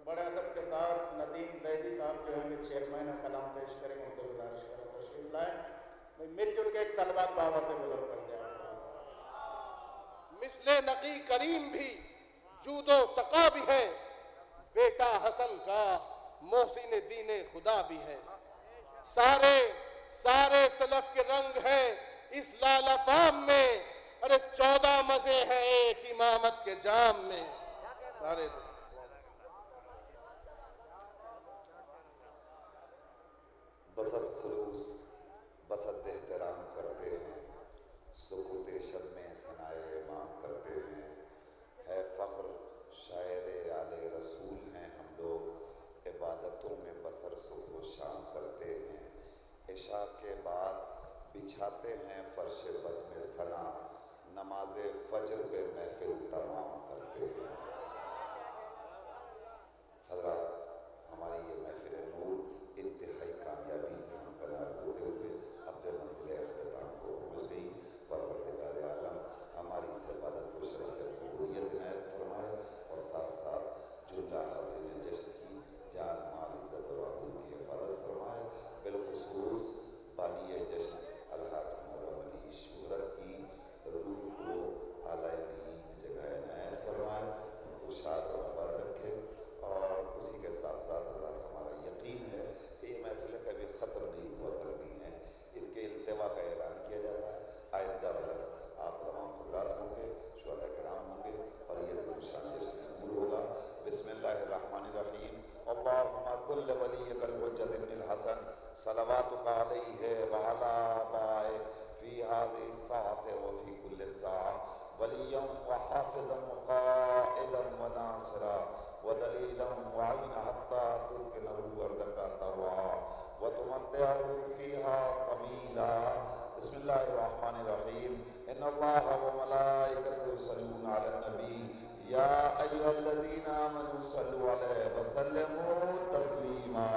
بڑے ادب کے ساتھ ندیم زیدی صاحب جو ہمیں چیئرمین کلام پیش کریں گے، ان سے گزارش کریں تشریف لائیں، مل جل کے ایک طلبات بابا سے بلند کر دیں۔ مثل نقی کریم بھی جود و سقا بھی ہے، بیٹا حسن کا محسن دین خدا بھی ہے۔ سارے سلف کے رنگ ہیں اس لال افام میں، ارے 14 مزے ہیں ایک امامت کے جام میں۔ سارے بسط خلوص بسط احترام کرتے ہیں، سکوت شب میں ثنائے امام کرتے ہیں۔ ہے فخر شاعر آل رسول ہیں ہم لوگ، عبادتوں میں بسر صبح و شام کرتے ہیں۔ عشاء کے بعد بچھاتے ہیں فرش بزم ثنا، نماز فجر پہ محفل تمام کرتے ہیں۔ حضرات، ہماری یہ محفل نور انتہائی کامیابی سے ہمکنار ہوتے ہوئے اپنے منزل اختتام کو پہنچ گئی۔ پروردگار عالم ہماری اس عبادت کو شرف قبولیت عنایت فرمائے، اور ساتھ ساتھ جملہ حاضرین جشن کی جان مال عزت و آبرو کی حفاظت فرمائے۔ بالخصوص بانی جشن الحاج محرم علی شہرت کی روح کو اعلیٰ علیین میں جگہ عنایت فرمائے، ان کو شاد و آباد رکھے۔ اور اسی کے ساتھ ساتھ حضرات، ہمارا یقین ہے کہ یہ محفلیں کبھی ختم نہیں ہوا کرتی ہیں، ان کے التوا کا اعلان کیا جاتا ہے۔ آئندہ برس آپ تمام حضرات ہوں گے، شہداء کرام ہوں گے، اور یہ عظیم شان جشن نور ہوگا۔ بسم اللہ الرحمن الرحیم۔ اللہم کل ولیک الحجۃ ابن الحسن صلواتک علیہ وعلی آبائہ فی ہذہ الساعۃ وفی کل ساعہ، ولیا وحافظا وقائدا وناصرا ودلیلا وعینا حتی تسکنہ ارضک طوعا وتمتعہ فیہا طویلا۔ بسم اللہ الرحمن الرحیم۔ ان اللہ وملائکتہ یصلون علی النبی یا ایھا الذین آمنوا صلوا علیہ وسلموا تسلیما۔